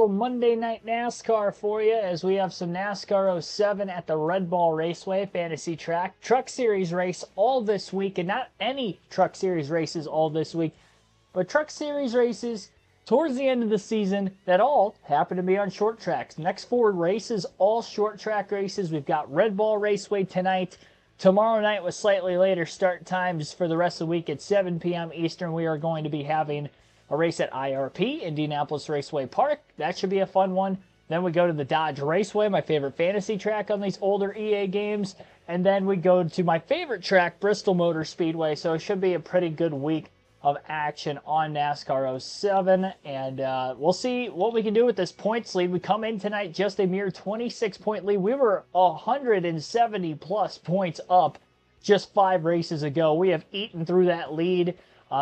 little Monday Night NASCAR for you as we have some NASCAR '07 at the Redball Raceway Fantasy Track. Truck Series race all this week, and not any Truck Series races all this week, but Truck Series races towards the end of the season that all happen to be on short tracks. Next 4 races, all short track races. We've got Redball Raceway tonight. Tomorrow night with slightly later start times for the rest of the week at 7 p.m. Eastern, we are going to be having a race at IRP, Indianapolis Raceway Park. That should be a fun one. Then we go to the Dodge Raceway, my favorite fantasy track on these older EA games. And then we go to my favorite track, Bristol Motor Speedway. So it should be a pretty good week of action on NASCAR '07. And we'll see what we can do with this points lead. We come in tonight just a mere 26-point lead. We were 170-plus points up just 5 races ago. We have eaten through that lead.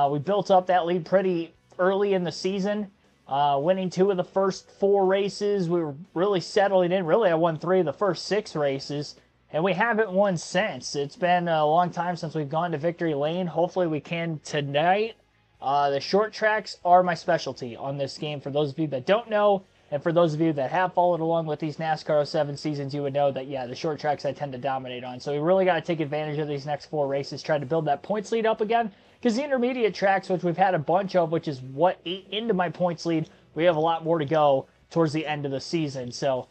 We built up that lead pretty early in the season, winning 2 of the first 4 races. We were really settling in. Really, I won 3 of the first 6 races, and we haven't won since. It's been a long time since we've gone to victory lane. Hopefully we can tonight. The short tracks are my specialty on this game. For those of you that don't know, and for those of you that have followed along with these NASCAR '07 seasons, you would know that, yeah, the short tracks I tend to dominate on. So we really got to take advantage of these next 4 races, try to build that points lead up again. Because the intermediate tracks, which we've had a bunch of, which is what ate into my points lead, we have a lot more to go towards the end of the season. So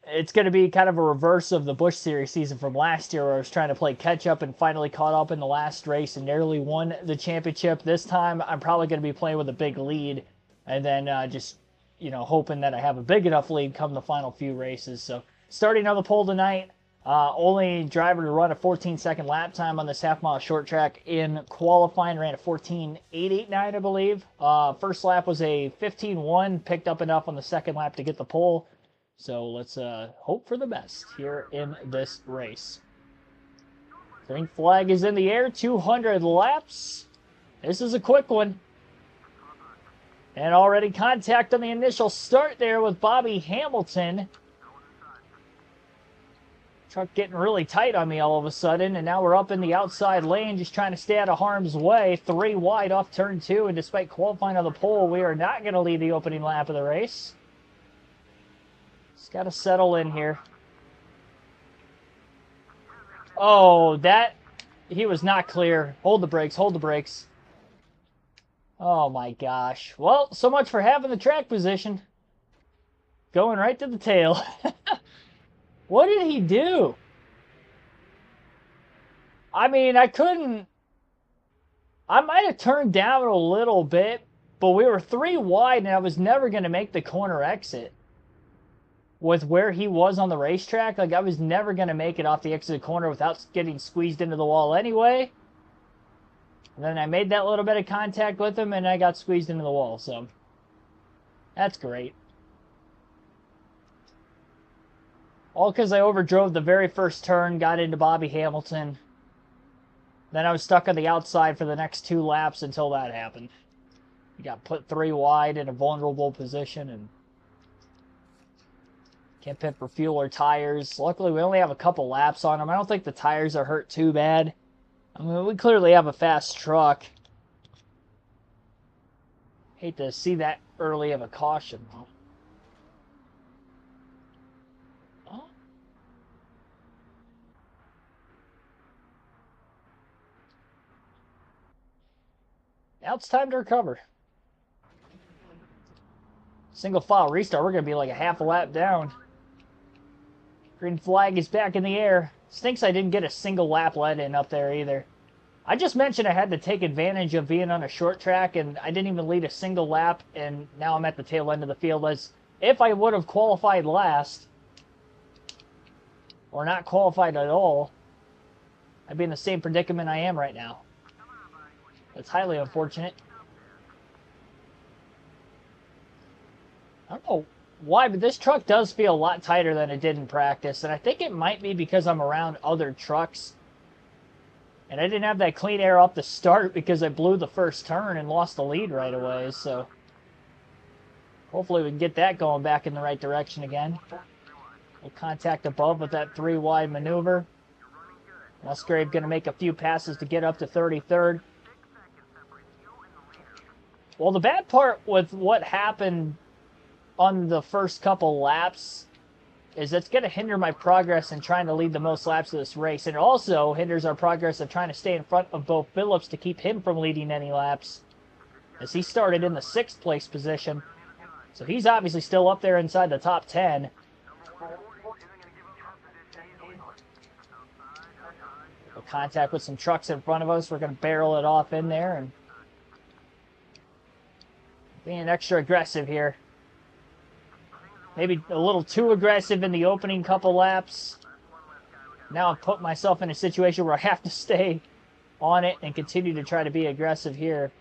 it's going to be kind of a reverse of the Busch Series season from last year, where I was trying to play catch-up and finally caught up in the last race and nearly won the championship. This time, I'm probably going to be playing with a big lead and then just, hoping that I have a big enough lead come the final few races. So starting on the pole tonight. Only driver to run a 14-second lap time on this half-mile short track in qualifying. Ran a 14.889, I believe. First lap was a 15.1. Picked up enough on the second lap to get the pole. So let's hope for the best here in this race. Green flag is in the air. 200 laps. This is a quick one. And already contact on the initial start there with Bobby Hamilton. Truck getting really tight on me all of a sudden, and now we're up in the outside lane just trying to stay out of harm's way. 3 wide off turn 2, and despite qualifying on the pole, we are not going to lead the opening lap of the race. Just got to settle in here. Oh, he was not clear. Hold the brakes, hold the brakes. Oh my gosh. Well, so much for having the track position. Going right to the tail. What did he do? I mean, I might have turned down a little bit, but we were 3 wide, and I was never going to make the corner exit with where he was on the racetrack. Like, I was never going to make it off the exit corner without getting squeezed into the wall anyway. And then I made that little bit of contact with him, and I got squeezed into the wall, so that's great. All because I overdrove the very first turn, got into Bobby Hamilton. Then I was stuck on the outside for the next 2 laps until that happened. We got put 3 wide in a vulnerable position and can't pit for fuel or tires. Luckily, we only have a couple laps on them. I don't think the tires are hurt too bad. I mean, we clearly have a fast truck. Hate to see that early of a caution, though. Now it's time to recover. Single file restart. We're going to be like a half a lap down. Green flag is back in the air. Stinks I didn't get a single lap let in up there either. I just mentioned I had to take advantage of being on a short track, and I didn't even lead a single lap, and now I'm at the tail end of the field. As if I would have qualified last, or not qualified at all, I'd be in the same predicament I am right now. It's highly unfortunate. I don't know why, but this truck does feel a lot tighter than it did in practice. And I think it might be because I'm around other trucks. And I didn't have that clean air off the start because I blew the first turn and lost the lead right away. So hopefully we can get that going back in the right direction again. We'll contact above with that 3 wide maneuver. Musgrave going to make a few passes to get up to 33rd. Well, the bad part with what happened on the first couple laps is it's going to hinder my progress in trying to lead the most laps of this race. And it also hinders our progress of trying to stay in front of Bo Phillips to keep him from leading any laps, as he started in the 6th place position. So he's obviously still up there inside the top 10. We'll contact with some trucks in front of us. We're going to barrel it off in there and being extra aggressive here. Maybe a little too aggressive in the opening couple laps. Now I've put myself in a situation where I have to stay on it and continue to try to be aggressive here.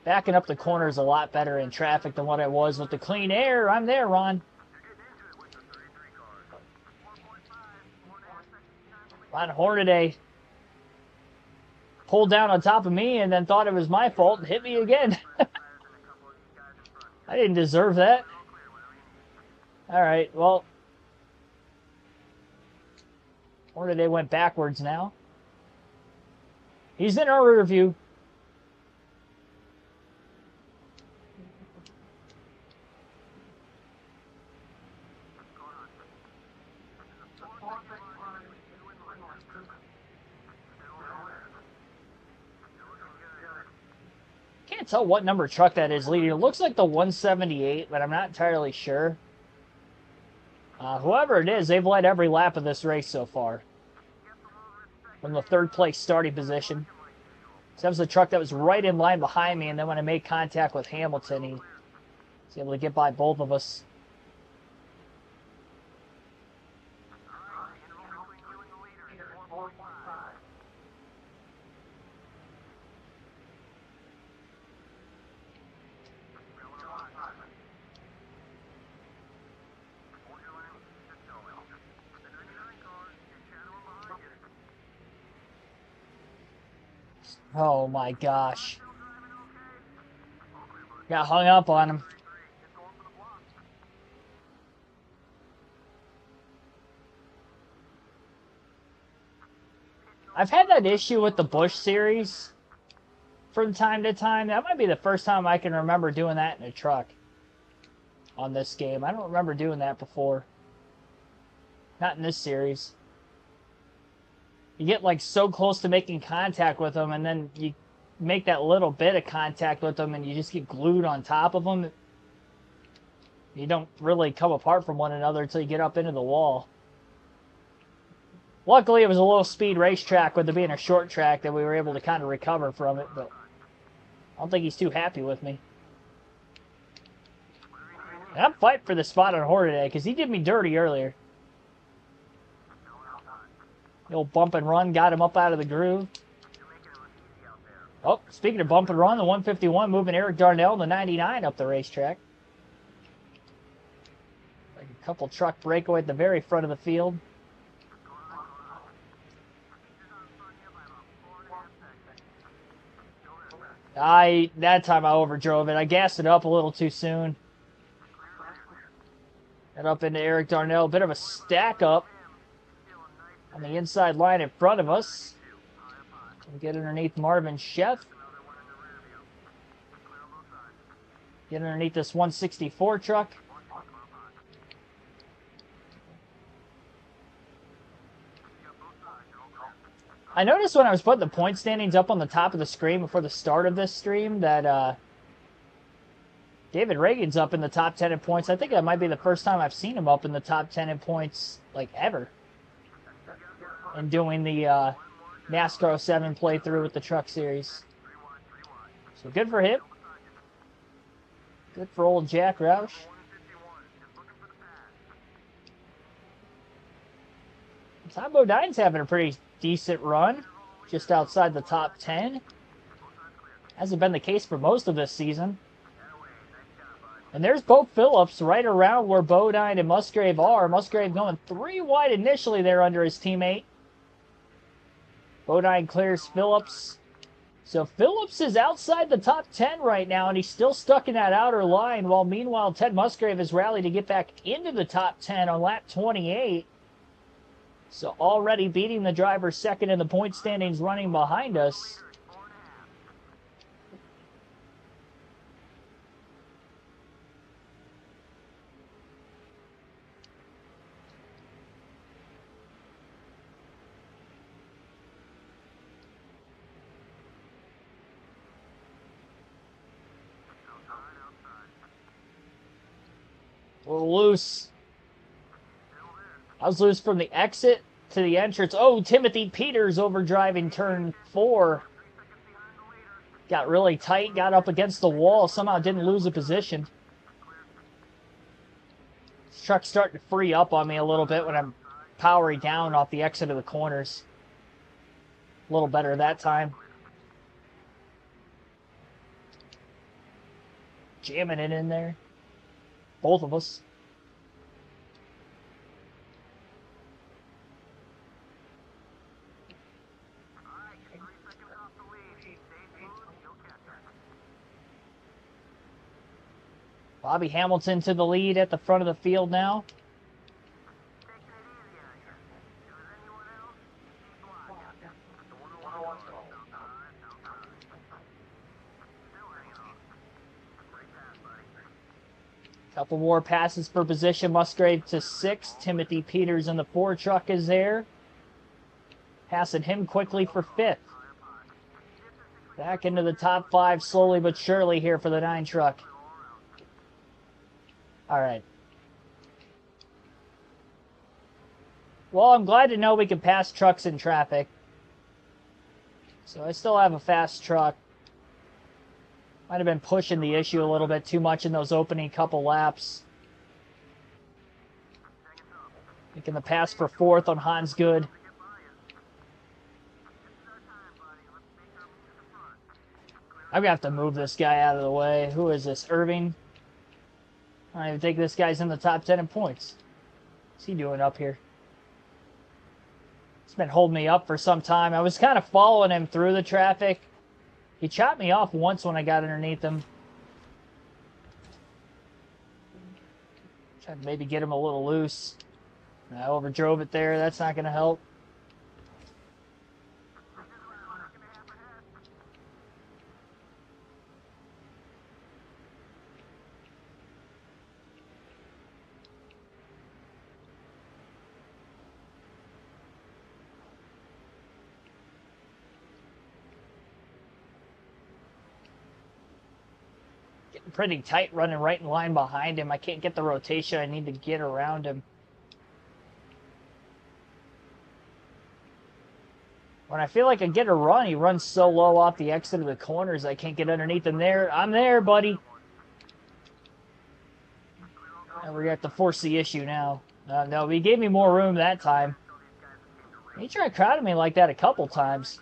Backing up the corner is a lot better in traffic than what I was with the clean air. I'm there, Ron. Ron Hornaday pulled down on top of me and then thought it was my fault and hit me again. I didn't deserve that. Alright, well. Hornaday went backwards now. He's in our rear view. Can't tell what number truck that is leading. It looks like the 178, but I'm not entirely sure. Whoever it is, they've led every lap of this race so far. From the 3rd place starting position. So that was the truck that was right in line behind me, and then when I made contact with Hamilton, he was able to get by both of us. Oh my gosh. Got hung up on him. I've had that issue with the Busch series from time to time. That might be the first time I can remember doing that in a truck on this game. I don't remember doing that before. Not in this series. You get like so close to making contact with them, and then you make that little bit of contact with them and you just get glued on top of them. You don't really come apart from one another until you get up into the wall. Luckily, it was a low-speed racetrack with it being a short track that we were able to kind of recover from it, but I don't think he's too happy with me. And I'm fighting for the spot on Hornaday because he did me dirty earlier. The old bump and run got him up out of the groove. Oh, speaking of bump and run, the 151 moving Eric Darnell, the 99 up the racetrack. Like a couple truck breakaway at the very front of the field. That time I overdrove it. I gassed it up a little too soon. And up into Eric Darnell. A bit of a stack up on the inside line in front of us. We'll get underneath Marvin Sheff. Get underneath this 164 truck. I noticed when I was putting the point standings up on the top of the screen before the start of this stream that David Reagan's up in the top 10 in points. I think that might be the first time I've seen him up in the top 10 in points, like, ever. And doing the NASCAR 07 playthrough with the Truck Series. So good for him. Good for old Jack Roush. Tom Bodine's having a pretty decent run. Just outside the top 10. Hasn't been the case for most of this season. And there's Bo Phillips right around where Bodine and Musgrave are. Musgrave going 3 wide initially there under his teammate. Bodine clears Phillips. So Phillips is outside the top 10 right now, and he's still stuck in that outer line, while meanwhile Ted Musgrave has rallied to get back into the top 10 on lap 28. So already beating the driver second in the point standings running behind us. A little loose. I was loose from the exit to the entrance. Oh, Timothy Peters overdriving turn 4. Got really tight, got up against the wall, somehow didn't lose a position. This truck's starting to free up on me a little bit when I'm powering down off the exit of the corners. A little better that time. Jamming it in there. Both of us. Bobby Hamilton to the lead at the front of the field now. Couple more passes for position. Musgrave to 6. Timothy Peters in the 4 truck is there. Passing him quickly for 5th. Back into the top 5 slowly but surely here for the 9 truck. All right. Well, I'm glad to know we can pass trucks in traffic. So I still have a fast truck. Might have been pushing the issue a little bit too much in those opening couple laps. Making the pass for 4th on Hans Good. I'm going to have to move this guy out of the way. Who is this? Irving? I don't even think this guy's in the top 10 in points. What's he doing up here? He's been holding me up for some time. I was kind of following him through the traffic. He chopped me off once when I got underneath him. Tried to maybe get him a little loose. I overdrove it there. That's not going to help. Pretty tight running right in line behind him. I can't get the rotation. I need to get around him. When I feel like I get a run, he runs so low off the exit of the corners I can't get underneath him there. I'm there, buddy. And we're going to have to force the issue now. No, he gave me more room that time. He tried crowding me like that a couple times.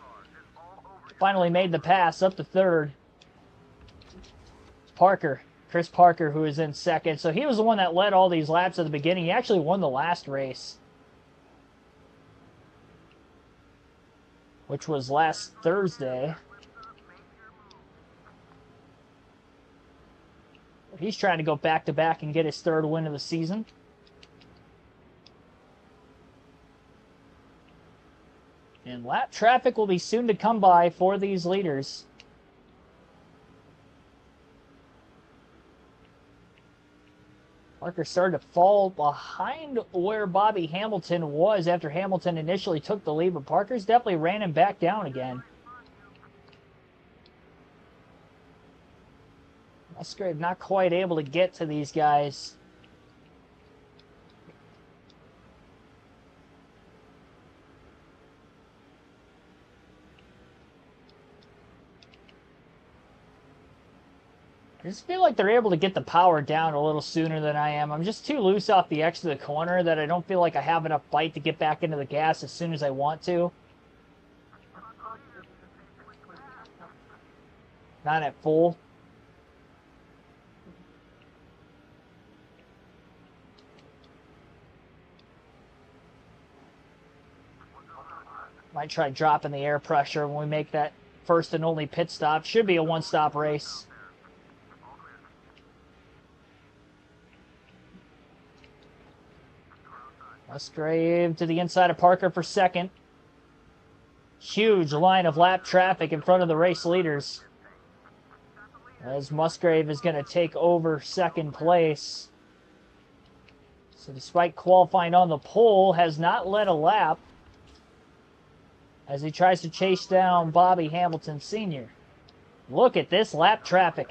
Finally made the pass up to 3rd. Parker, Chris Parker, who is in 2nd. So he was the one that led all these laps at the beginning. He actually won the last race, which was last Thursday. He's trying to go back-to-back and get his 3rd win of the season. And lap traffic will be soon to come by for these leaders. Parker started to fall behind where Bobby Hamilton was after Hamilton initially took the lead, but Parker's definitely ran him back down again. Musgrave not quite able to get to these guys. I just feel like they're able to get the power down a little sooner than I am. I'm just too loose off the exit of the corner that I don't feel like I have enough bite to get back into the gas as soon as I want to. Not at full. Might try dropping the air pressure when we make that first and only pit stop. Should be a one-stop race. Musgrave to the inside of Parker for 2nd. Huge line of lap traffic in front of the race leaders, as Musgrave is going to take over 2nd place. So despite qualifying on the pole, has not led a lap as he tries to chase down Bobby Hamilton Sr. Look at this lap traffic.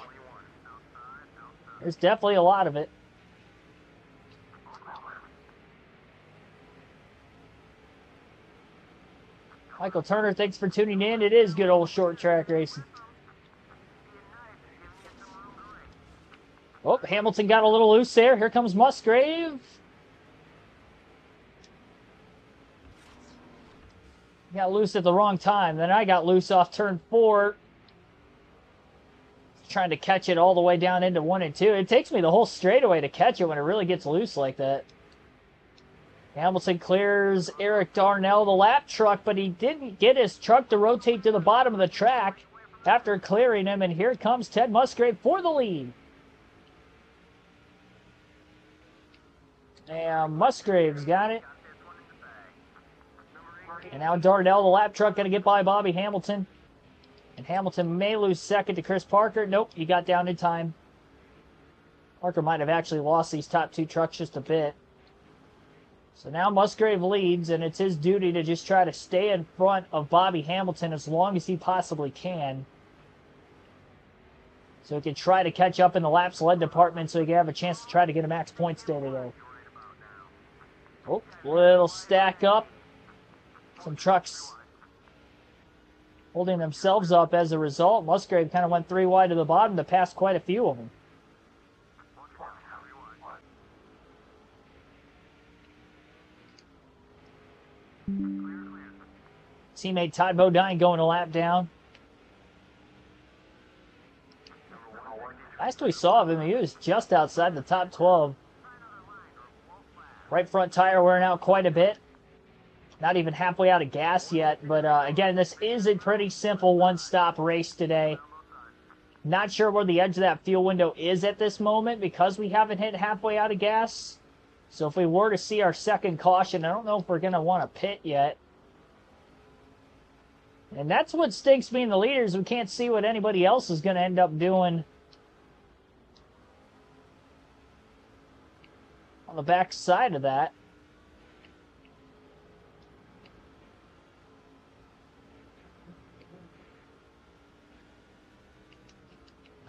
There's definitely a lot of it. Michael Turner, thanks for tuning in. It is good old short track racing. Oh, Hamilton got a little loose there. Here comes Musgrave. Got loose at the wrong time. Then I got loose off turn 4. Trying to catch it all the way down into 1 and 2. It takes me the whole straightaway to catch it when it really gets loose like that. Hamilton clears Eric Darnell, the lap truck, but he didn't get his truck to rotate to the bottom of the track after clearing him. And here comes Ted Musgrave for the lead. And Musgrave's got it. And now Darnell, the lap truck, going to get by Bobby Hamilton. And Hamilton may lose second to Chris Parker. Nope, he got down in time. Parker might have actually lost these top 2 trucks just a bit. So now Musgrave leads, and it's his duty to just try to stay in front of Bobby Hamilton as long as he possibly can. So he can try to catch up in the laps led department so he can have a chance to try to get a max points day today. Oh, little stack up. Some trucks holding themselves up as a result. Musgrave kind of went 3 wide to the bottom to pass quite a few of them. Teammate Todd Bodine going a lap down. Last we saw of him, he was just outside the top 12. Right front tire wearing out quite a bit. Not even halfway out of gas yet. But again, this is a pretty simple one-stop race today. Not sure where the edge of that fuel window is at this moment because we haven't hit halfway out of gas. So if we were to see our second caution, I don't know if we're going to want to pit yet. And that's what stinks being the leaders. We can't see what anybody else is going to end up doing on the back side of that.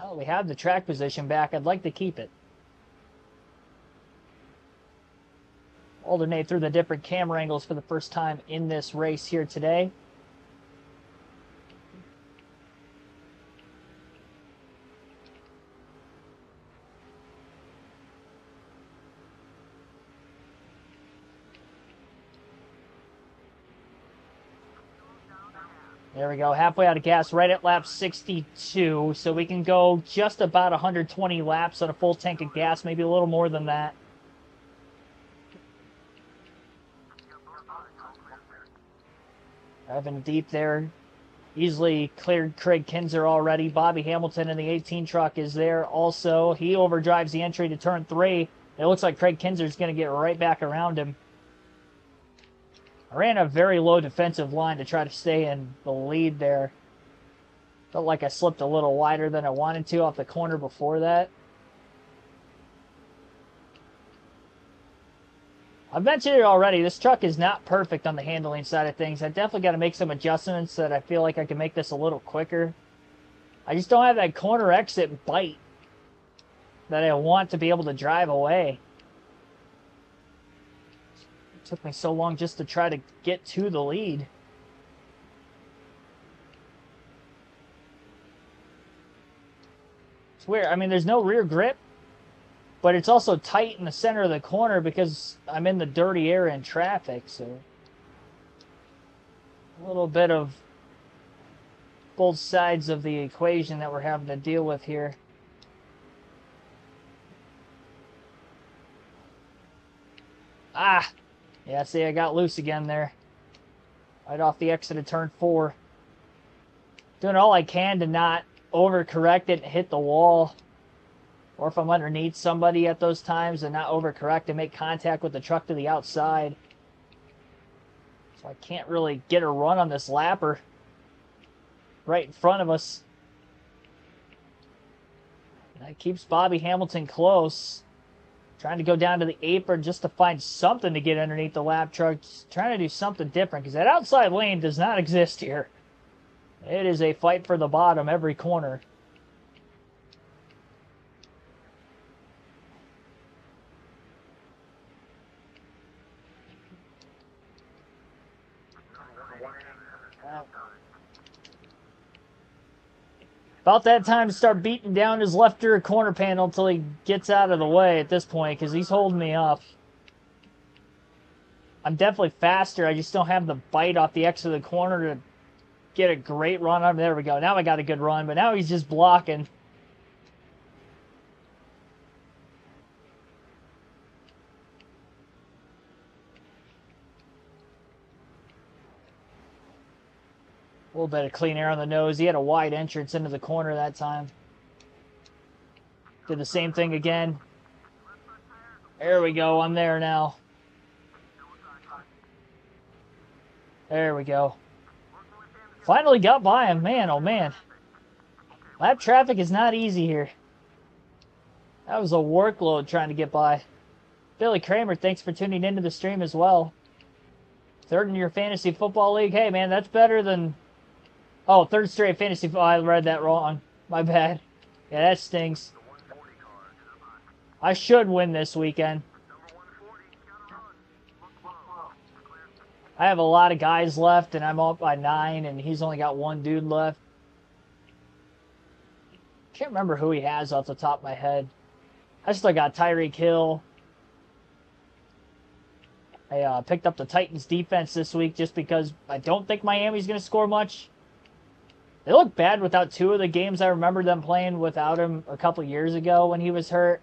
Oh, we have the track position back. I'd like to keep it. Alternate through the different camera angles for the first time in this race here today. There we go, halfway out of gas, right at lap 62, so we can go just about 120 laps on a full tank of gas, maybe a little more than that. Driving deep there, easily cleared Craig Kinzer already. Bobby Hamilton in the 18 truck is there also. He overdrives the entry to turn 3. It looks like Craig Kinzer is going to get right back around him. I ran a very low defensive line to try to stay in the lead there. Felt like I slipped a little wider than I wanted to off the corner before that. I've mentioned it already. This truck is not perfect on the handling side of things. I definitely got to make some adjustments so that I feel like I can make this a little quicker. I just don't have that corner exit bite that I want to be able to drive away. Took me so long just to try to get to the lead. It's weird. I mean, there's no rear grip, but it's also tight in the center of the corner because I'm in the dirty area in traffic, so a little bit of both sides of the equation that we're having to deal with here. Ah! Yeah, see, I got loose again there. Right off the exit of turn 4. Doing all I can to not overcorrect it and hit the wall. Or if I'm underneath somebody at those times and not overcorrect and make contact with the truck to the outside. So I can't really get a run on this lapper right in front of us. And that keeps Bobby Hamilton close. Trying to go down to the apron just to find something to get underneath the lap truck. Just trying to do something different because that outside lane does not exist here. It is a fight for the bottom every corner. About that time to start beating down his left rear corner panel until he gets out of the way at this point, because he's holding me up. I'm definitely faster. I just don't have the bite off the exit of the corner to get a great run on him. There we go. Now I got a good run, but now he's just blocking. A little bit of clean air on the nose. He had a wide entrance into the corner that time. Did the same thing again. There we go. I'm there now. There we go. Finally got by him. Man, oh man. Lap traffic is not easy here. That was a workload trying to get by. Billy Kramer, thanks for tuning into the stream as well. Third in your fantasy football league. Hey, man, that's better than... Oh, third straight fantasy... Oh, I read that wrong. My bad. Yeah, that stings. I should win this weekend. I have a lot of guys left, and I'm up by 9, and he's only got one dude left. Can't remember who he has off the top of my head. I still got Tyreek Hill. I picked up the Titans defense this week just because I don't think Miami's going to score much. They look bad without two of the games. I remember them playing without him a couple years ago when he was hurt.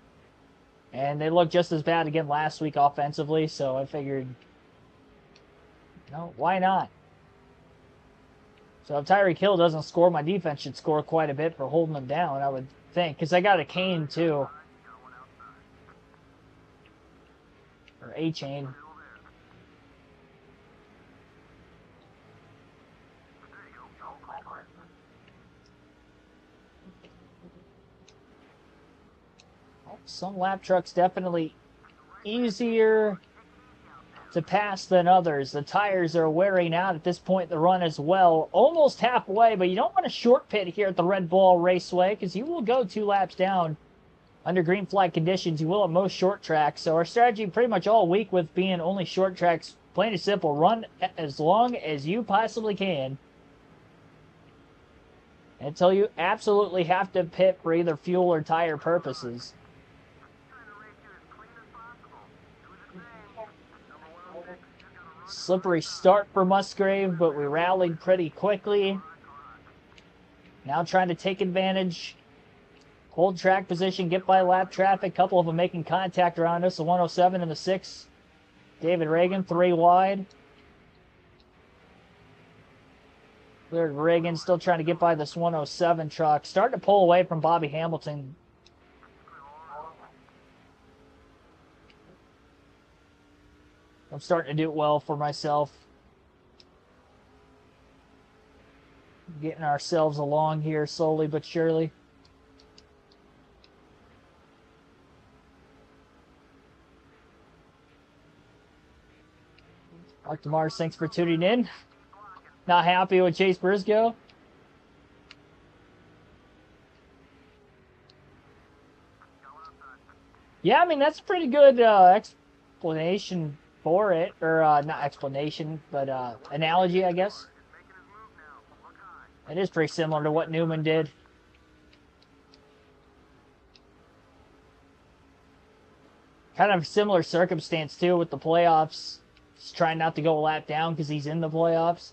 And they looked just as bad again last week offensively, so I figured... No, why not? So if Tyreek Hill doesn't score, my defense should score quite a bit for holding them down, I would think. Because I got a Kane, too. Or A-Chain. Some lap trucks definitely easier to pass than others. The tires are wearing out at this point in the run as well. Almost halfway, but you don't want to short pit here at the Redball Raceway because you will go 2 laps down under green flag conditions. You will at most short tracks. So our strategy pretty much all week with being only short tracks, plain and simple, run as long as you possibly can until you absolutely have to pit for either fuel or tire purposes. Slippery start for Musgrave, but we rallied pretty quickly. Now trying to take advantage. Hold track position, get by lap traffic. Couple of them making contact around us. The 107 and the 6. David Reagan, 3 wide. There's Reagan still trying to get by this 107 truck. Starting to pull away from Bobby Hamilton. I'm starting to do well for myself. Getting ourselves along here slowly but surely. Mark DeMars, thanks for tuning in. Not happy with Chase Briscoe. Yeah, I mean, that's a pretty good explanation for it, or not explanation, but analogy, I guess. It is pretty similar to what Newman did. Kind of similar circumstance, too, with the playoffs. He's trying not to go a lap down because he's in the playoffs.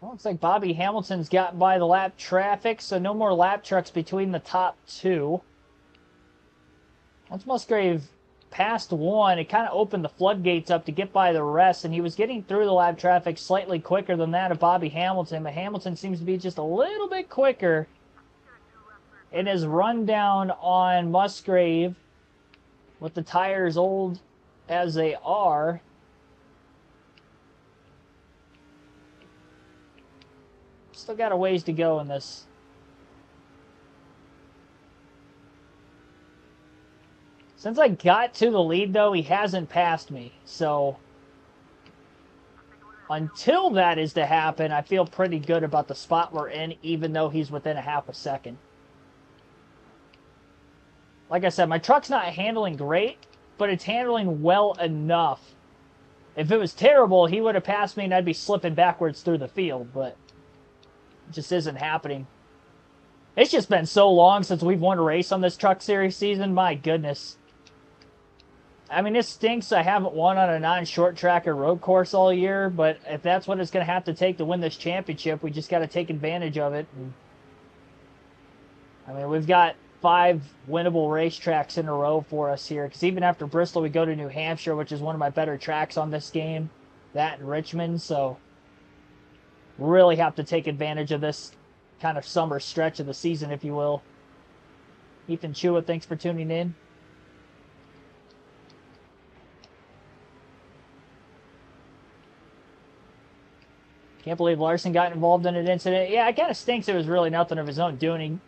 Looks like Bobby Hamilton's got by the lap traffic, so no more lap trucks between the top 2. Once Musgrave passed 1, it kind of opened the floodgates up to get by the rest, and he was getting through the lap traffic slightly quicker than that of Bobby Hamilton, but Hamilton seems to be just a little bit quicker in his rundown on Musgrave with the tires old as they are. Still got a ways to go in this. Since I got to the lead, though, he hasn't passed me. So until that is to happen, I feel pretty good about the spot we're in, even though he's within a half a second. Like I said, my truck's not handling great, but it's handling well enough. If it was terrible, he would have passed me and I'd be slipping backwards through the field, but it just isn't happening. It's just been so long since we've won a race on this Truck Series season. My goodness. I mean, it stinks I haven't won on a non-short track or road course all year, but if that's what it's going to have to take to win this championship, we just got to take advantage of it. I mean, we've got 5 winnable racetracks in a row for us here, because even after Bristol, we go to New Hampshire, which is one of my better tracks on this game, that and Richmond, so really have to take advantage of this kind of summer stretch of the season, if you will. Ethan Chua, thanks for tuning in. Can't believe Larson got involved in an incident. Yeah, it kind of stinks. It was really nothing of his own doing,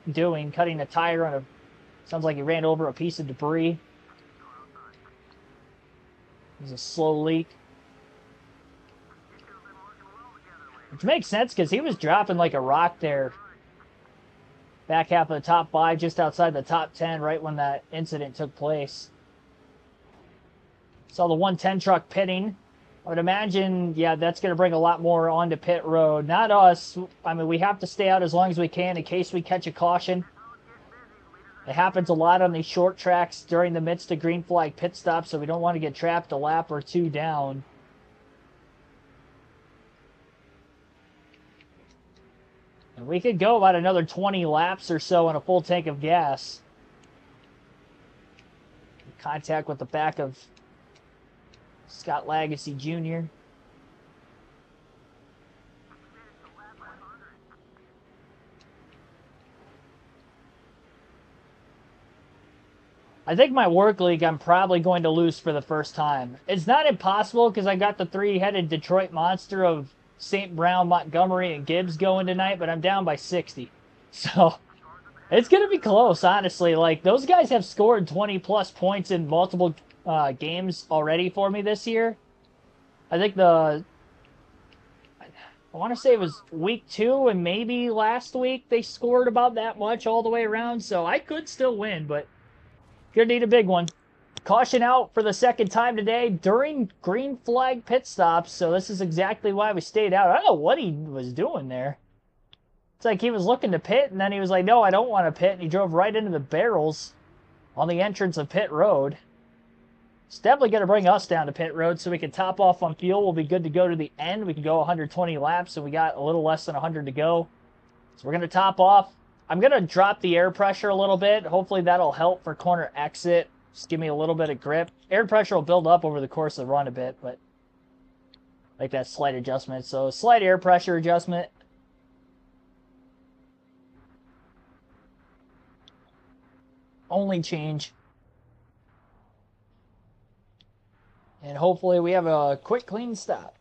cutting a tire on a... Sounds like he ran over a piece of debris. It was a slow leak. Which makes sense, because he was dropping like a rock there. Back half of the top 5, just outside the top 10, right when that incident took place. Saw the 110 truck pitting. I would imagine, yeah, that's going to bring a lot more onto pit road. Not us. I mean, we have to stay out as long as we can in case we catch a caution. It happens a lot on these short tracks during the midst of green flag pit stops, so we don't want to get trapped a lap or 2 down. And we could go about another 20 laps or so on a full tank of gas. Contact with the back of Scott Lagacy Jr. I think my work league I'm probably going to lose for the first time. It's not impossible because I got the 3-headed Detroit monster of St. Brown, Montgomery, and Gibbs going tonight, but I'm down by 60. So it's going to be close, honestly. Like, those guys have scored 20-plus points in multiple games already for me this year. I think I want to say it was week 2 and maybe last week they scored about that much all the way around, so I could still win, but gonna need a big one. Caution out for the second time today during green flag pit stops, so this is exactly why we stayed out. I don't know what he was doing there. It's like he was looking to pit, and then he was like, no, I don't want to pit, and he drove right into the barrels on the entrance of pit road. It's definitely going to bring us down to pit road so we can top off on fuel. We'll be good to go to the end. We can go 120 laps, so we got a little less than 100 to go. So we're going to top off. I'm going to drop the air pressure a little bit. Hopefully that'll help for corner exit. Just give me a little bit of grip. Air pressure will build up over the course of the run a bit, but like that slight adjustment. So slight air pressure adjustment. Only change. And hopefully we have a quick, clean stop.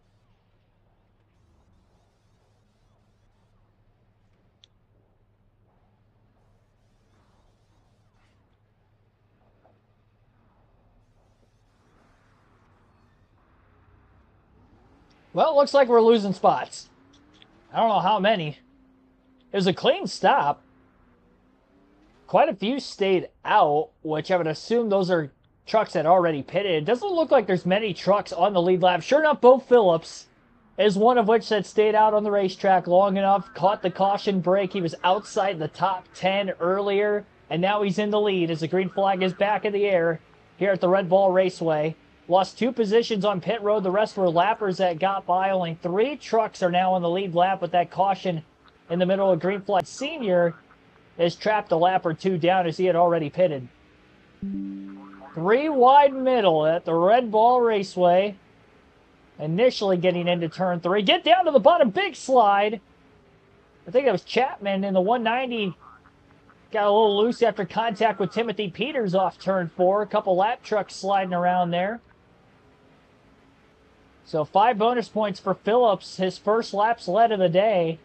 Well, it looks like we're losing spots. I don't know how many. It was a clean stop. Quite a few stayed out, which I would assume those are trucks that already pitted. It doesn't look like there's many trucks on the lead lap. Sure enough, Bo Phillips is one of which that stayed out on the racetrack long enough, caught the caution break. He was outside the top 10 earlier, and now he's in the lead as the green flag is back in the air here at the Redball Raceway. Lost 2 positions on pit road. The rest were lappers that got by. Only 3 trucks are now on the lead lap with that caution in the middle of green flag. Senior is trapped a lap or 2 down as he had already pitted. 3 wide middle at the Redball Raceway. Initially getting into turn 3. Get down to the bottom. Big slide. I think that was Chapman in the 190. Got a little loose after contact with Timothy Peters off turn 4. A couple lap trucks sliding around there. So 5 bonus points for Phillips. His first laps led of the day.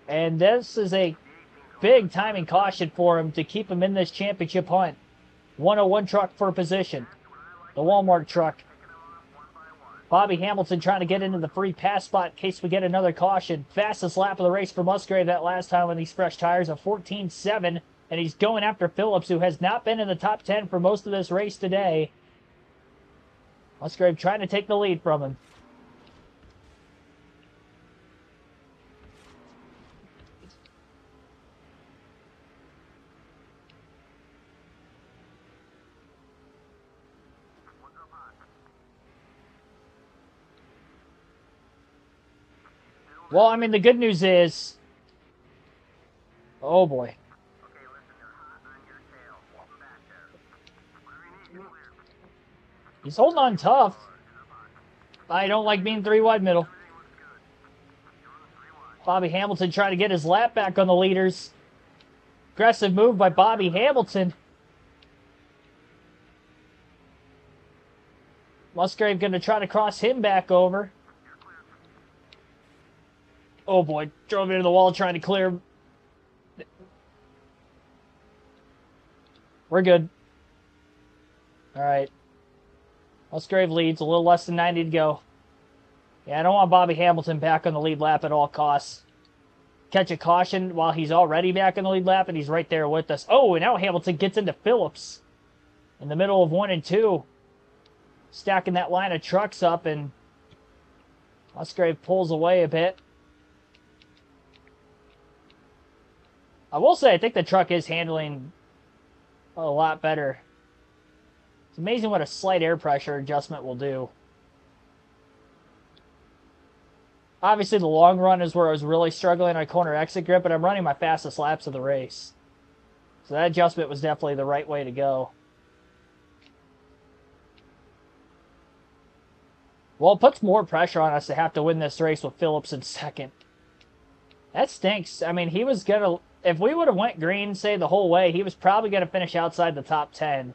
And this is a big timing caution for him to keep him in this championship hunt. 101 truck for position. The Walmart truck. Bobby Hamilton trying to get into the free pass spot in case we get another caution. Fastest lap of the race for Musgrave that last time on these fresh tires of 14.7. And he's going after Phillips, who has not been in the top 10 for most of this race today. Musgrave trying to take the lead from him. Well, I mean, the good news is... Oh, boy. He's holding on tough. I don't like being 3 wide middle. Bobby Hamilton trying to get his lap back on the leaders. Aggressive move by Bobby Hamilton. Musgrave going to try to cross him back over. Oh boy, drove into the wall trying to clear. We're good. Alright. Musgrave leads, a little less than 90 to go. Yeah, I don't want Bobby Hamilton back on the lead lap at all costs. Catch a caution while he's already back on the lead lap, and he's right there with us. Oh, and now Hamilton gets into Phillips in the middle of 1 and 2. Stacking that line of trucks up, and Musgrave pulls away a bit. I will say, I think the truck is handling a lot better. It's amazing what a slight air pressure adjustment will do. Obviously, the long run is where I was really struggling on corner exit grip, but I'm running my fastest laps of the race. So that adjustment was definitely the right way to go. Well, it puts more pressure on us to have to win this race with Phillips in second. That stinks. I mean, he was going to... If we would have went green, say, the whole way, he was probably going to finish outside the top 10.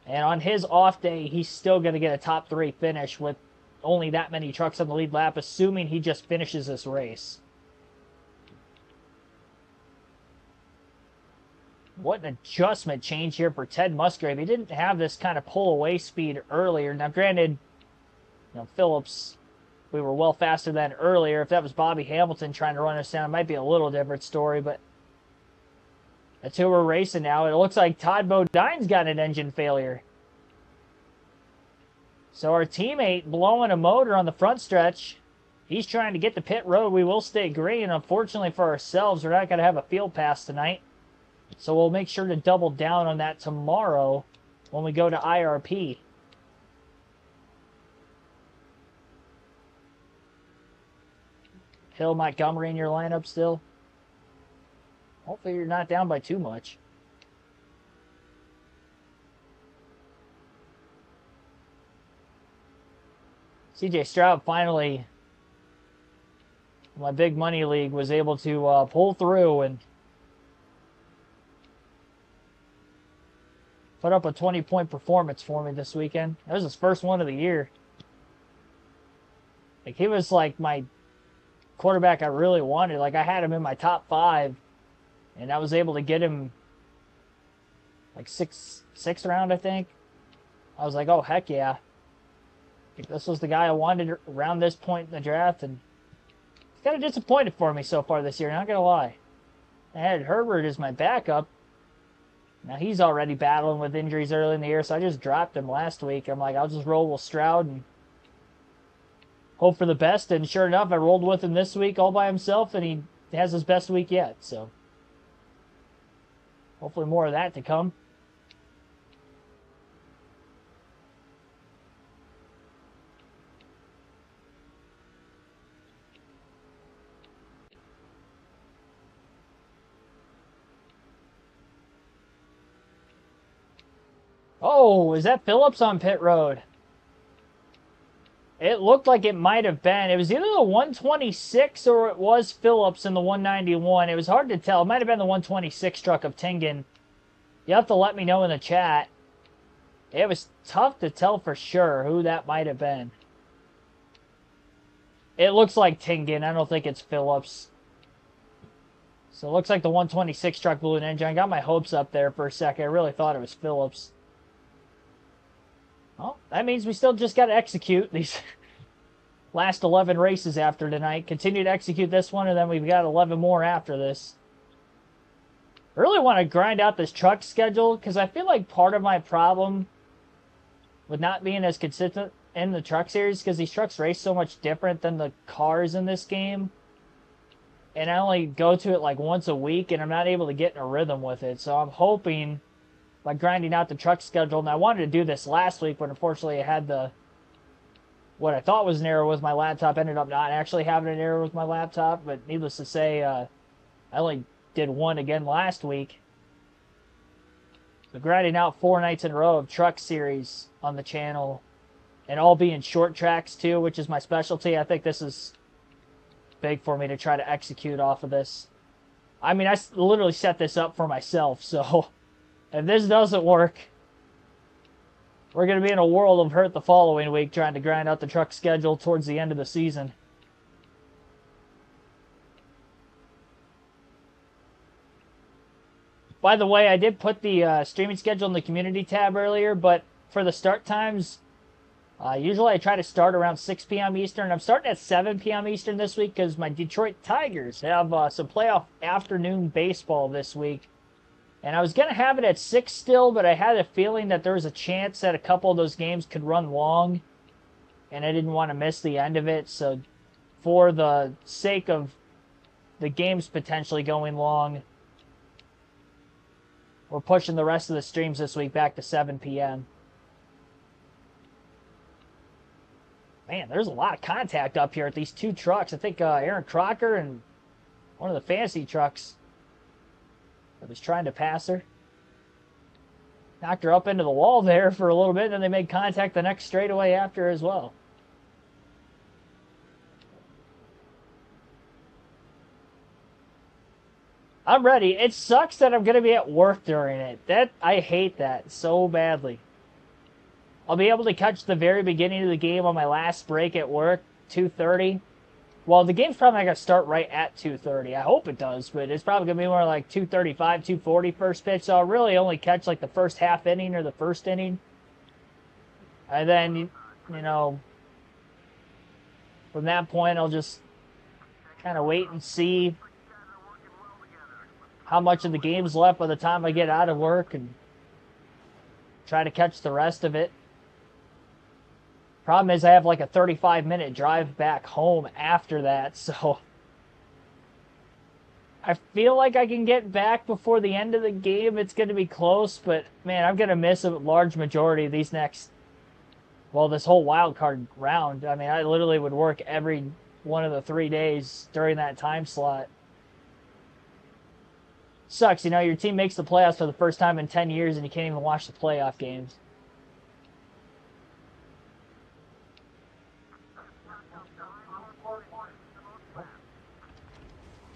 And on his off day, he's still going to get a top 3 finish with only that many trucks on the lead lap, assuming he just finishes this race. What an adjustment change here for Ted Musgrave. He didn't have this kind of pull-away speed earlier. Now, granted, Phillips, we were well faster than earlier. If that was Bobby Hamilton trying to run us down, it might be a little different story, but that's who we're racing now. It looks like Todd Bodine's got an engine failure. So our teammate blowing a motor on the front stretch. He's trying to get to pit road. We will stay green. Unfortunately for ourselves, we're not going to have a field pass tonight. So we'll make sure to double down on that tomorrow when we go to IRP. Hill Montgomery in your lineup still. Hopefully you're not down by too much. CJ Stroud finally, my big money league, was able to pull through and put up a 20-point performance for me this weekend. That was his first one of the year. Like, he was like my quarterback I really wanted. Like, I had him in my top 5, and I was able to get him like sixth round, I think. I was like, oh, heck yeah. This was the guy I wanted around this point in the draft, and it's kind of disappointed for me so far this year, not going to lie. I had Herbert as my backup. Now he's already battling with injuries early in the year, so I just dropped him last week. I'm like, I'll just roll with Stroud and hope for the best, and sure enough, I rolled with him this week all by himself, and he has his best week yet, so hopefully more of that to come. Oh, is that Phillips on pit road? It looked like it might have been. It was either the 126 or it was Phillips in the 191. It was hard to tell. It might have been the 126 truck of Tingen. You have to let me know in the chat. It was tough to tell for sure who that might have been. It looks like Tingen. I don't think it's Phillips. So it looks like the 126 truck blew an engine. I got my hopes up there for a second. I really thought it was Phillips. Well, that means we still just got to execute these last 11 races after tonight. Continue to execute this one, and then we've got 11 more after this. I really want to grind out this truck schedule, because I feel like part of my problem with not being as consistent in the truck series, because these trucks race so much different than the cars in this game. And I only go to it like once a week, and I'm not able to get in a rhythm with it. So I'm hoping by grinding out the truck schedule, and I wanted to do this last week, but unfortunately I had what I thought was an error with my laptop ended up not actually having an error with my laptop. But needless to say, I only did one again last week. So grinding out 4 nights in a row of truck series on the channel, and all being short tracks too, which is my specialty. I think this is big for me to try to execute off of this. I mean, I literally set this up for myself, so if this doesn't work, we're going to be in a world of hurt the following week trying to grind out the truck schedule towards the end of the season. By the way, I did put the streaming schedule in the community tab earlier, but for the start times, usually I try to start around 6 p.m. Eastern. I'm starting at 7 p.m. Eastern this week because my Detroit Tigers have some playoff afternoon baseball this week. And I was going to have it at 6 still, but I had a feeling that there was a chance that a couple of those games could run long, and I didn't want to miss the end of it. So for the sake of the games potentially going long, we're pushing the rest of the streams this week back to 7 p.m. Man, there's a lot of contact up here at these 2 trucks. I think Aaron Crocker and one of the fantasy trucks that was trying to pass her knocked her up into the wall there for a little bit, and then they made contact the next straightaway after as well. I'm ready. It sucks that I'm going to be at work during it. I hate that so badly. I'll be able to catch the very beginning of the game on my last break at work, 2:30. Well, the game's probably not going to start right at 2:30. I hope it does, but it's probably going to be more like 2:35, 2:40 first pitch. So I'll really only catch like the first half inning or the first inning. And then, you know, from that point, I'll just kind of wait and see how much of the game's left by the time I get out of work and try to catch the rest of it. Problem is I have like a 35-minute drive back home after that, so I feel like I can get back before the end of the game. It's going to be close, but man, I'm going to miss a large majority of these this whole wild card round. I mean, I literally would work every one of the 3 days during that time slot. Sucks, your team makes the playoffs for the first time in 10 years and you can't even watch the playoff games.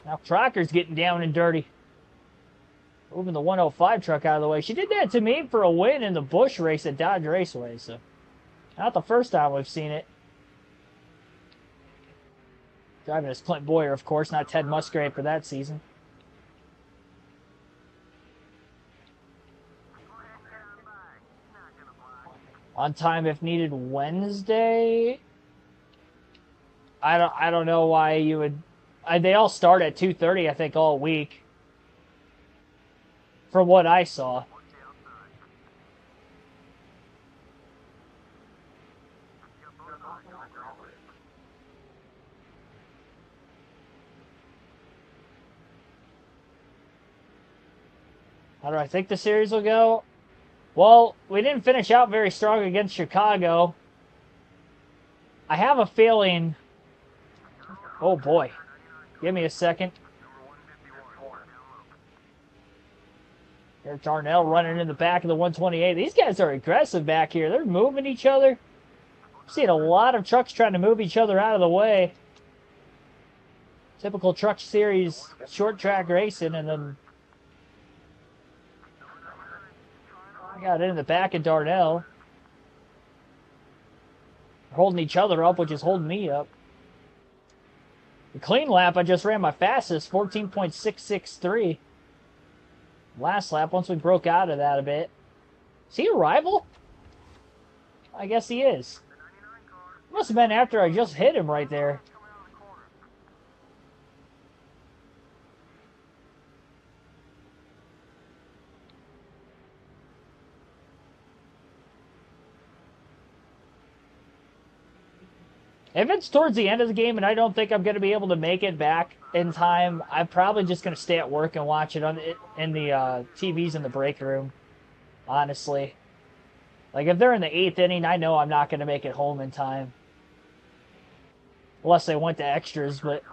Now Crocker's getting down and dirty. Moving the 105 truck out of the way. She did that to me for a win in the Busch race at Dodge Raceway, so not the first time we've seen it. Driving as Clint Boyer, of course, not Ted Musgrave for that season. On time if needed Wednesday. I don't know why you would. They all start at 2:30, I think, all week. From what I saw. How do I think the series will go? Well, we didn't finish out very strong against Chicago. I have a feeling... Oh, boy. Give me a second. There's Darnell running in the back of the 128. These guys are aggressive back here. They're moving each other. I'm seeing a lot of trucks trying to move each other out of the way. Typical truck series, short track racing, and then I got it in the back of Darnell. Holding each other up, which is holding me up. The clean lap, I just ran my fastest, 14.663. Last lap, once we broke out of that a bit. Is he a rival? I guess he is. Must have been after I just hit him right there. If it's towards the end of the game and I don't think I'm going to be able to make it back in time, I'm probably just going to stay at work and watch it in the TVs in the break room, honestly. Like, if they're in the 8th inning, I know I'm not going to make it home in time. Unless they went to extras, but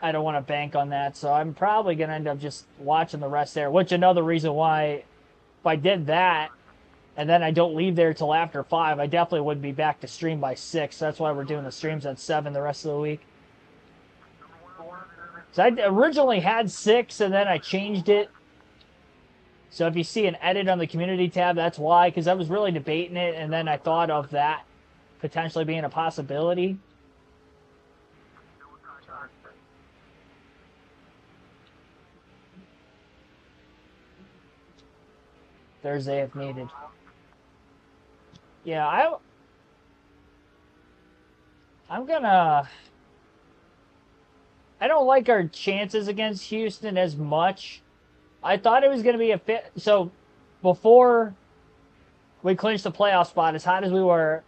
I don't want to bank on that. So I'm probably going to end up just watching the rest there, which another reason why if I did that, and then I don't leave there till after 5, I definitely wouldn't be back to stream by 6. That's why we're doing the streams at 7 the rest of the week. So I originally had 6, and then I changed it. So if you see an edit on the community tab, that's why, because I was really debating it, and then I thought of that potentially being a possibility. Thursday if needed. Yeah, I'm gonna... I don't like our chances against Houston as much. I thought it was going to be a fit. So, before we clinched the playoff spot, as hot as we were,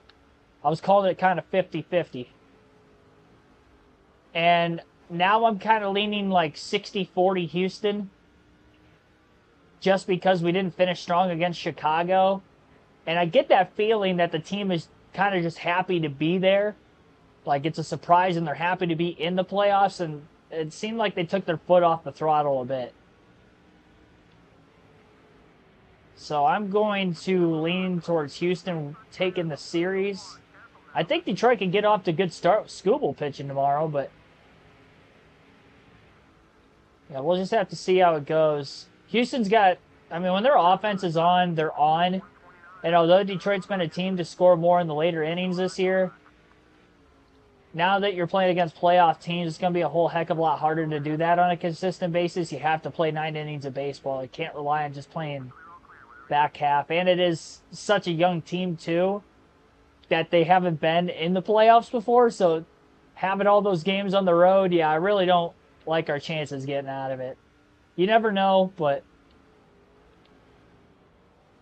I was calling it kind of 50-50. And now I'm kind of leaning like 60-40 Houston. Just because we didn't finish strong against Chicago. And I get that feeling that the team is kind of just happy to be there. Like, it's a surprise and they're happy to be in the playoffs. And it seemed like they took their foot off the throttle a bit. So I'm going to lean towards Houston taking the series. I think Detroit can get off to a good start with Skubal pitching tomorrow, but yeah, we'll just have to see how it goes. Houston's got, I mean, when their offense is on, they're on. And although Detroit's been a team to score more in the later innings this year, now that you're playing against playoff teams, it's going to be a whole heck of a lot harder to do that on a consistent basis. You have to play 9 innings of baseball. You can't rely on just playing back half. And it is such a young team, too, that they haven't been in the playoffs before. So having all those games on the road, yeah, I really don't like our chances getting out of it. You never know, but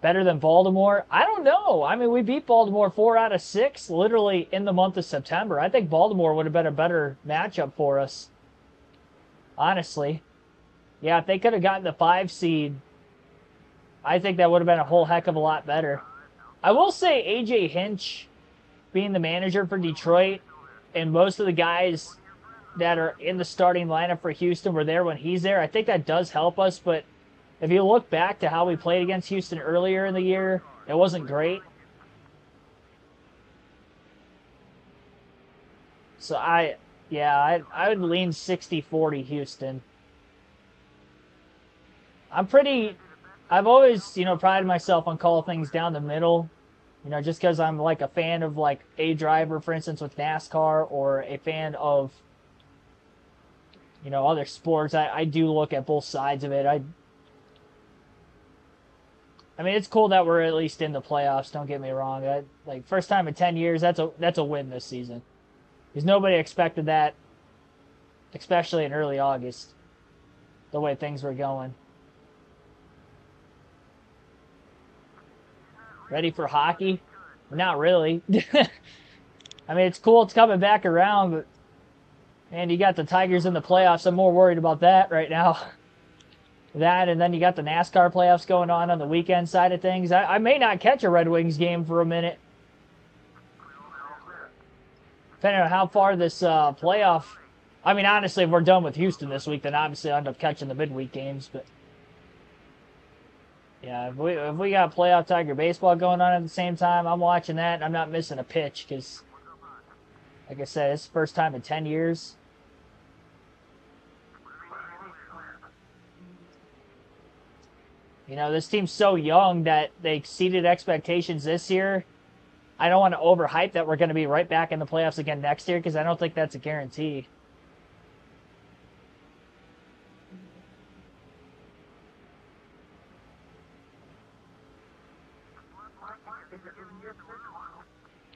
better than Baltimore? I don't know. I mean, we beat Baltimore 4 out of 6 literally in the month of September. I think Baltimore would have been a better matchup for us. Honestly. Yeah, if they could have gotten the 5 seed, I think that would have been a whole heck of a lot better. I will say A.J. Hinch being the manager for Detroit and most of the guys that are in the starting lineup for Houston were there when he's there. I think that does help us, but if you look back to how we played against Houston earlier in the year, it wasn't great. So I would lean 60-40 Houston. I've always, prided myself on calling things down the middle. Just because I'm like a fan of like a driver, for instance, with NASCAR, or a fan of, other sports. I do look at both sides of it. I mean, it's cool that we're at least in the playoffs. Don't get me wrong. Like, first time in 10 years, that's a win this season. Because nobody expected that, especially in early August, the way things were going. Ready for hockey? Not really. I mean, it's cool it's coming back around, but man, you got the Tigers in the playoffs. I'm more worried about that right now. That, and then you got the NASCAR playoffs going on the weekend side of things. I may not catch a Red Wings game for a minute. Depending on how far this playoff... I mean, honestly, if we're done with Houston this week, then obviously I'll end up catching the midweek games. But yeah, if we got playoff Tiger baseball going on at the same time, I'm watching that, and I'm not missing a pitch because, like I said, it's the first time in 10 years. This team's so young that they exceeded expectations this year. I don't want to overhype that we're going to be right back in the playoffs again next year because I don't think that's a guarantee.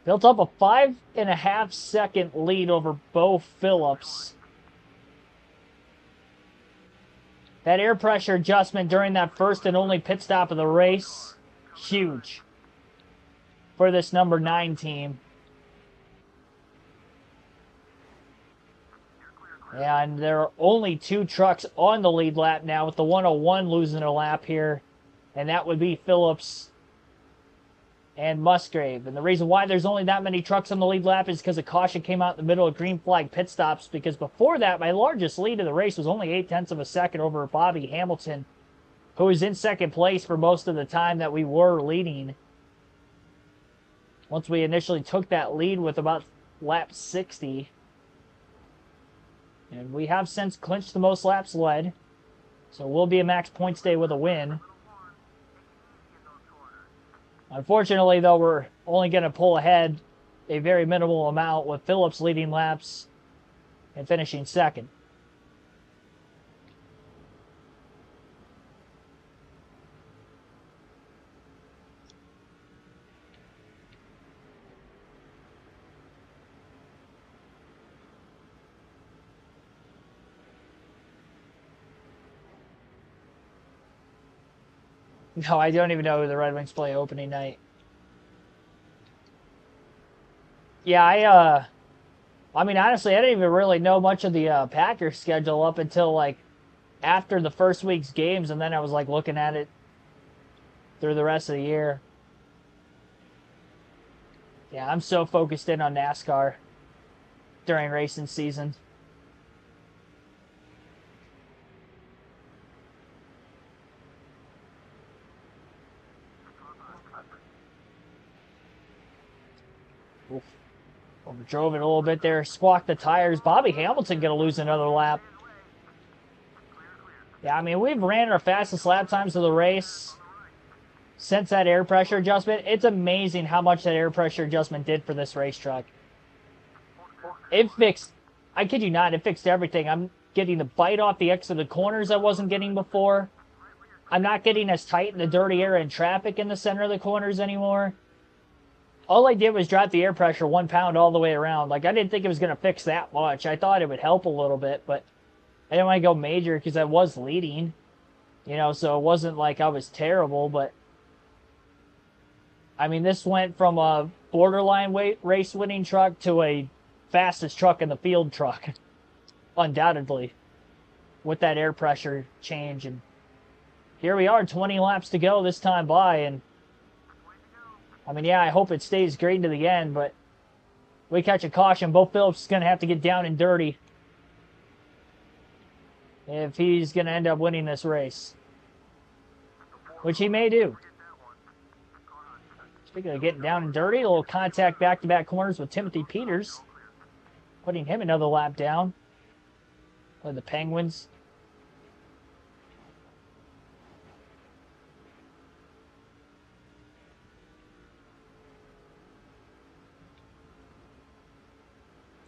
Built up a 5.5-second lead over Bo Phillips. That air pressure adjustment during that first and only pit stop of the race, huge for this number 9 team. And there are only 2 trucks on the lead lap now, with the 101 losing a lap here. And that would be Phillips and Musgrave. And the reason why there's only that many trucks on the lead lap is because a caution came out in the middle of green flag pit stops. Because before that, my largest lead of the race was only 0.8 of a second over Bobby Hamilton, who was in second place for most of the time that we were leading. Once we initially took that lead with about lap 60. And we have since clinched the most laps led. So we'll be a max points day with a win. Unfortunately, though, we're only going to pull ahead a very minimal amount, with Phillips leading laps and finishing second. No, I don't even know who the Red Wings play opening night. Yeah, I mean, honestly, I didn't even really know much of the Packers schedule up until, like, after the first week's games, and then I was, like, looking at it through the rest of the year. Yeah, I'm so focused in on NASCAR during racing season. Oof. Overdrove it a little bit there. Squawked the tires. Bobby Hamilton going to lose another lap. Yeah, I mean, we've ran our fastest lap times of the race since that air pressure adjustment. It's amazing how much that air pressure adjustment did for this racetrack. It fixed, I kid you not, it fixed everything. I'm getting the bite off the exit of the corners I wasn't getting before. I'm not getting as tight in the dirty air and traffic in the center of the corners anymore. All I did was drop the air pressure 1 pound all the way around. Like, I didn't think it was going to fix that much. I thought it would help a little bit, but I didn't want to go major because I was leading. You know, so it wasn't like I was terrible, but I mean, this went from a borderline race-winning truck to a fastest truck in the field truck, undoubtedly, with that air pressure change. And here we are, 20 laps to go this time by, and I mean, yeah, I hope it stays green to the end, but we catch a caution. Bo Phillips is going to have to get down and dirty if he's going to end up winning this race, which he may do. Speaking of getting down and dirty, a little contact back-to-back corners with Timothy Peters, putting him another lap down. With the Penguins.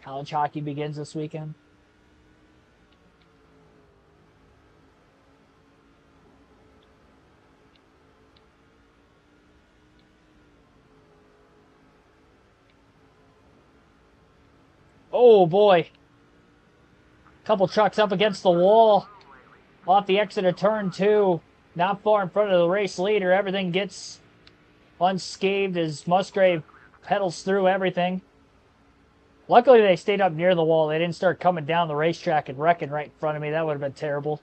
College hockey begins this weekend. Oh boy. Couple trucks up against the wall. Off the exit of turn 2. Not far in front of the race leader. Everything gets unscathed as Musgrave pedals through everything. Luckily, they stayed up near the wall. They didn't start coming down the racetrack and wrecking right in front of me. That would have been terrible.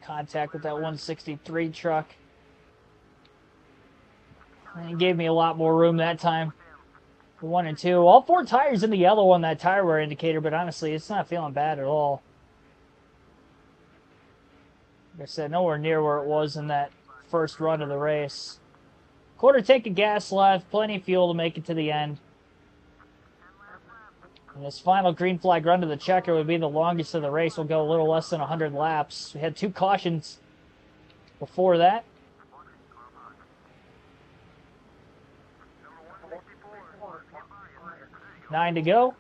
Contact with that 163 truck. And he gave me a lot more room that time. 1 and 2. All 4 tires in the yellow on that tire wear indicator, but honestly, it's not feeling bad at all. Like I said, nowhere near where it was in that first run of the race. Quarter tank of gas left, plenty of fuel to make it to the end. And this final green flag run to the checker would be the longest of the race. We'll go a little less than 100 laps. We had 2 cautions before that. Nine to go.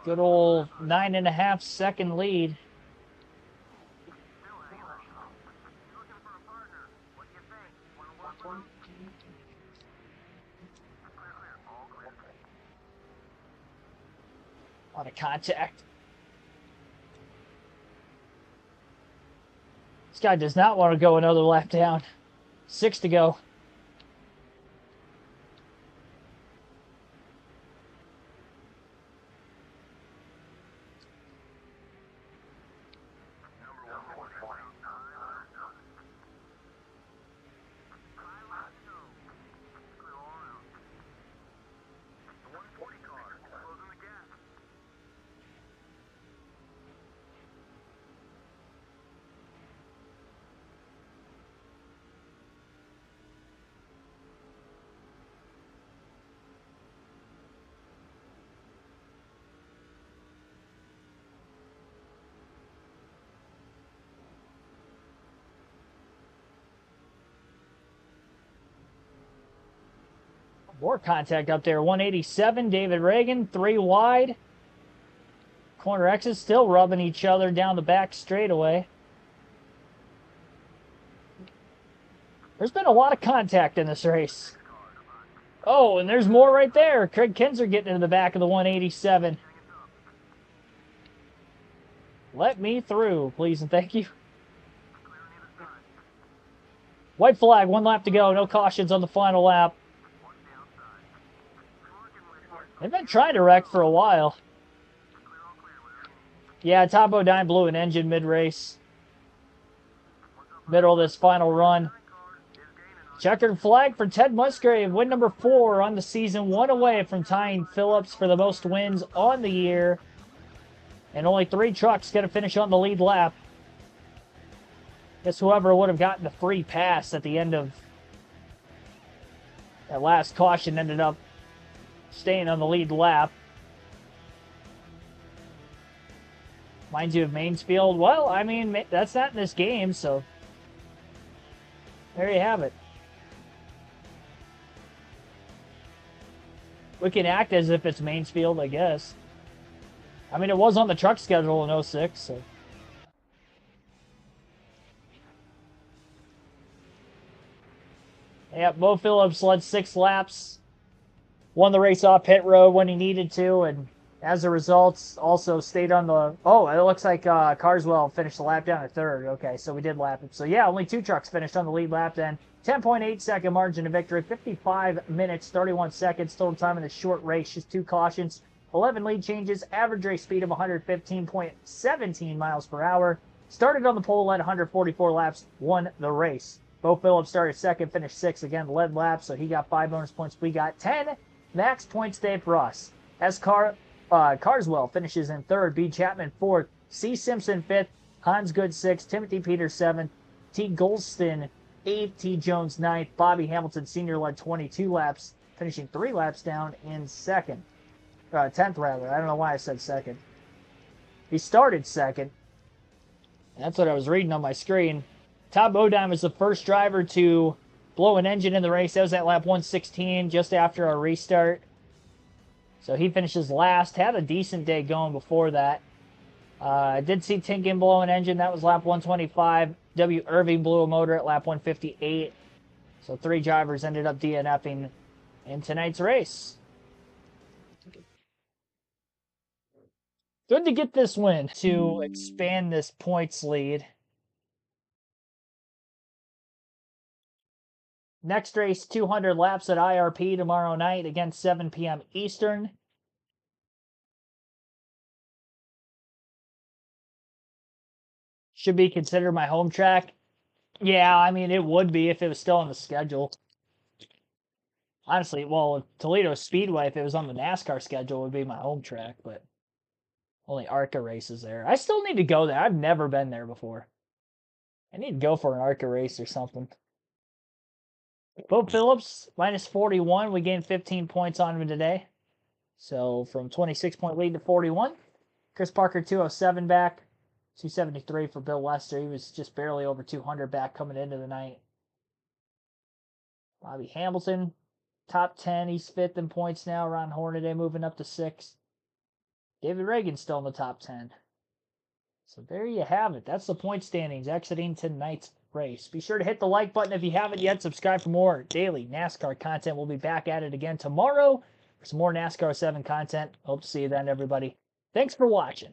Good old 9.5 second lead. A lot of contact. This guy does not want to go another lap down. 6 to go. More contact up there. 187, David Reagan, 3 wide. Corner X's still rubbing each other down the back straightaway. There's been a lot of contact in this race. Oh, and there's more right there. Craig Kinzer getting into the back of the 187. Let me through, please and thank you. White flag, 1 lap to go. No cautions on the final lap. They've been trying to wreck for a while. Yeah, Top Bodine blew an engine mid-race. Middle of this final run. Checkered flag for Ted Musgrave. Win number 4 on the season. 1 away from tying Phillips for the most wins on the year. And only 3 trucks going to finish on the lead lap. Guess whoever would have gotten the free pass at the end of that last caution ended up staying on the lead lap. Mind you of Mainsfield? Well, I mean, that's not in this game, so there you have it. We can act as if it's Mainsfield, I guess. I mean, it was on the truck schedule in 06, so. Yeah, Bo Phillips led 6 laps. Won the race off pit road when he needed to, and as a result, also stayed on the... Oh, it looks like Carswell finished the lap down at 3rd. Okay, so we did lap it. So yeah, only 2 trucks finished on the lead lap then. 10.8 second margin of victory, 55 minutes, 31 seconds total time in the short race, just 2 cautions, 11 lead changes, average race speed of 115.17 miles per hour. Started on the pole, led 144 laps, won the race. Bo Phillips started 2nd, finished 6th, again, led laps, so he got 5 bonus points. We got 10 max points day for us. As Carswell finishes in 3rd, B. Chapman 4th, C. Simpson 5th, Hans Good 6th, Timothy Peters 7th, T. Golston 8th, T. Jones 9th, Bobby Hamilton Sr. led 22 laps, finishing 3 laps down in 2nd. 10th rather. I don't know why I said 2nd. He started 2nd. That's what I was reading on my screen. Todd Bodine was the first driver to blow an engine in the race. That was at lap 116, just after our restart. So he finishes last. Had a decent day going before that. I did see Tinkin blow an engine. That was lap 125. W. Irving blew a motor at lap 158. So 3 drivers ended up DNFing in tonight's race. Good to get this win to expand this points lead. Next race, 200 laps at IRP tomorrow night, again 7 p.m. Eastern. Should be considered my home track. Yeah, I mean, it would be if it was still on the schedule. Honestly, well, Toledo Speedway, if it was on the NASCAR schedule, would be my home track, but only ARCA races there. I still need to go there. I've never been there before. I need to go for an ARCA race or something. Bo Phillips, minus 41. We gained 15 points on him today. So from 26-point lead to 41. Chris Parker, 207 back. 273 for Bill Lester. He was just barely over 200 back coming into the night. Bobby Hamilton, top 10. He's 5th in points now. Ron Hornaday moving up to 6th. David Reagan still in the top 10. So there you have it. That's the point standings exiting tonight's race. Be sure to hit the like button if you haven't yet. Subscribe for more daily NASCAR content. We'll be back at it again tomorrow for some more NASCAR 7 content. Hope to see you then, everybody. Thanks for watching.